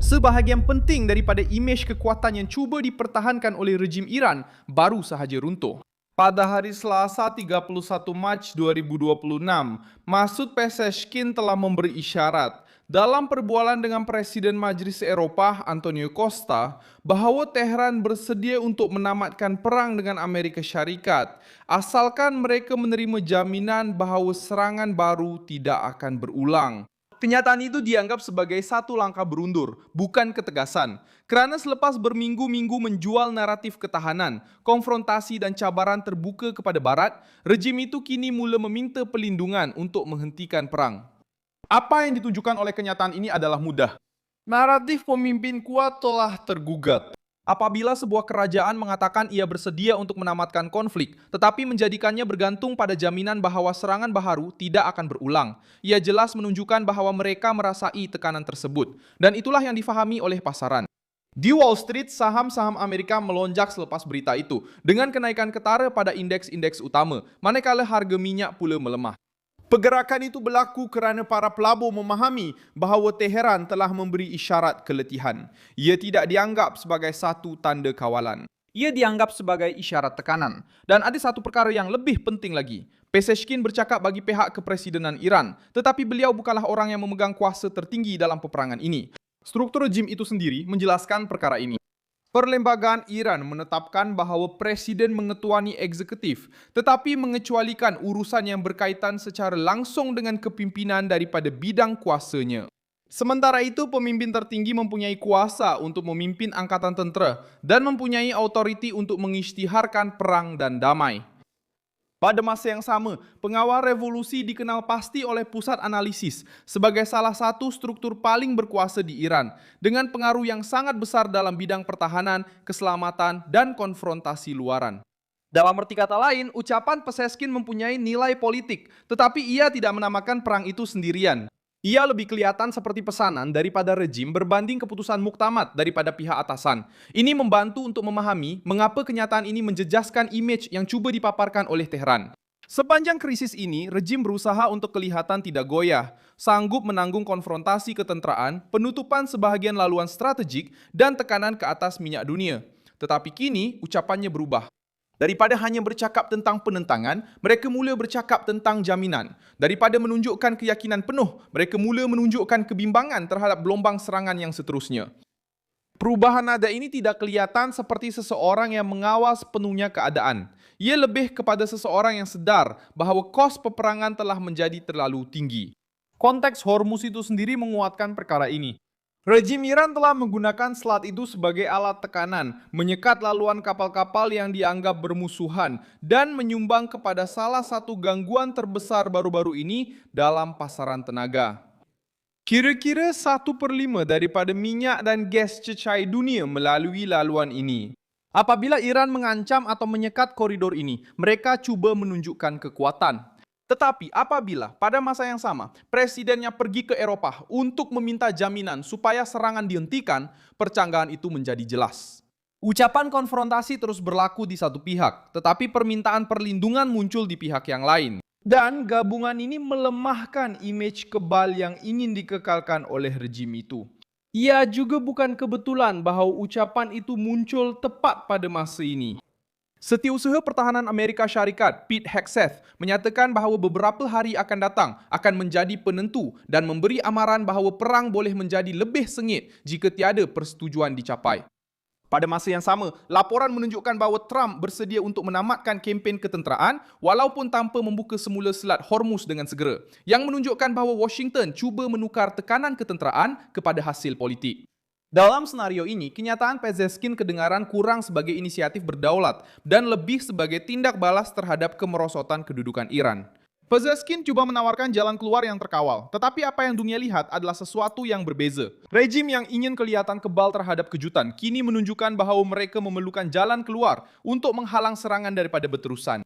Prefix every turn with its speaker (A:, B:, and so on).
A: Sebahagian penting daripada imej kekuatan yang cuba dipertahankan oleh rejim Iran baru sahaja runtuh. Pada hari Selasa 31 Mac 2026, Masoud Pezeshkian telah memberi isyarat dalam perbualan dengan Presiden Majlis Eropah Antonio Costa bahawa Tehran bersedia untuk menamatkan perang dengan Amerika Syarikat asalkan mereka menerima jaminan bahawa serangan baru tidak akan berulang. Kenyataan itu dianggap sebagai satu langkah berundur, bukan ketegasan. Kerana selepas berminggu-minggu menjual naratif ketahanan, konfrontasi dan cabaran terbuka kepada Barat, rejim itu kini mula meminta perlindungan untuk menghentikan perang. Apa yang ditunjukkan oleh kenyataan ini adalah mudah. Naratif pemimpin kuat telah tergugat. Apabila sebuah kerajaan mengatakan ia bersedia untuk menamatkan konflik, tetapi menjadikannya bergantung pada jaminan bahawa serangan baharu tidak akan berulang, ia jelas menunjukkan bahawa mereka merasai tekanan tersebut. Dan itulah yang difahami oleh pasaran. Di Wall Street, saham-saham Amerika melonjak selepas berita itu, dengan kenaikan ketara pada indeks-indeks utama, manakala harga minyak pula melemah. Pergerakan itu berlaku kerana para pelabur memahami bahawa Teheran telah memberi isyarat keletihan. Ia tidak dianggap sebagai satu tanda kawalan. Ia dianggap sebagai isyarat tekanan. Dan ada satu perkara yang lebih penting lagi. Pezeshkian bercakap bagi pihak kepresidenan Iran, tetapi beliau bukanlah orang yang memegang kuasa tertinggi dalam peperangan ini. Struktur rejim itu sendiri menjelaskan perkara ini. Perlembagaan Iran menetapkan bahawa Presiden mengetuani eksekutif tetapi mengecualikan urusan yang berkaitan secara langsung dengan kepimpinan daripada bidang kuasanya. Sementara itu, pemimpin tertinggi mempunyai kuasa untuk memimpin angkatan tentera dan mempunyai autoriti untuk mengisytiharkan perang dan damai. Pada masa yang sama, pengawal revolusi dikenal pasti oleh pusat analisis sebagai salah satu struktur paling berkuasa di Iran dengan pengaruh yang sangat besar dalam bidang pertahanan, keselamatan, dan konfrontasi luaran. Dalam arti kata lain, ucapan Pezeshkian mempunyai nilai politik, tetapi ia tidak menamakan perang itu sendirian. Ia lebih kelihatan seperti pesanan daripada rejim berbanding keputusan muktamad daripada pihak atasan. Ini membantu untuk memahami mengapa kenyataan ini menjejaskan imej yang cuba dipaparkan oleh Tehran. Sepanjang krisis ini, rejim berusaha untuk kelihatan tidak goyah, sanggup menanggung konfrontasi ketenteraan, penutupan sebahagian laluan strategik, dan tekanan ke atas minyak dunia. Tetapi kini, ucapannya berubah. Daripada hanya bercakap tentang penentangan, mereka mula bercakap tentang jaminan. Daripada menunjukkan keyakinan penuh, mereka mula menunjukkan kebimbangan terhadap gelombang serangan yang seterusnya. Perubahan nada ini tidak kelihatan seperti seseorang yang mengawal sepenuhnya keadaan. Ia lebih kepada seseorang yang sedar bahawa kos peperangan telah menjadi terlalu tinggi. Konteks Hormuz itu sendiri menguatkan perkara ini. Rejim Iran telah menggunakan selat itu sebagai alat tekanan, menyekat laluan kapal-kapal yang dianggap bermusuhan, dan menyumbang kepada salah satu gangguan terbesar baru-baru ini dalam pasaran tenaga. Kira-kira 1/5 daripada minyak dan gas cecair dunia melalui laluan ini. Apabila Iran mengancam atau menyekat koridor ini, mereka cuba menunjukkan kekuatan. Tetapi apabila pada masa yang sama presidennya pergi ke Eropah untuk meminta jaminan supaya serangan dihentikan, percanggahan itu menjadi jelas. Ucapan konfrontasi terus berlaku di satu pihak, tetapi permintaan perlindungan muncul di pihak yang lain. Dan gabungan ini melemahkan imej kebal yang ingin dikekalkan oleh rejim itu. Ia juga bukan kebetulan bahawa ucapan itu muncul tepat pada masa ini. Setiausaha Pertahanan Amerika Syarikat, Pete Hegseth, menyatakan bahawa beberapa hari akan datang akan menjadi penentu dan memberi amaran bahawa perang boleh menjadi lebih sengit jika tiada persetujuan dicapai. Pada masa yang sama, laporan menunjukkan bahawa Trump bersedia untuk menamatkan kempen ketenteraan walaupun tanpa membuka semula Selat Hormuz dengan segera, yang menunjukkan bahawa Washington cuba menukar tekanan ketenteraan kepada hasil politik. Dalam senario ini, kenyataan Pezeshkian kedengaran kurang sebagai inisiatif berdaulat dan lebih sebagai tindak balas terhadap kemerosotan kedudukan Iran. Pezeshkian cuba menawarkan jalan keluar yang terkawal, tetapi apa yang dunia lihat adalah sesuatu yang berbeza. Rejim yang ingin kelihatan kebal terhadap kejutan kini menunjukkan bahawa mereka memerlukan jalan keluar untuk menghalang serangan daripada berterusan.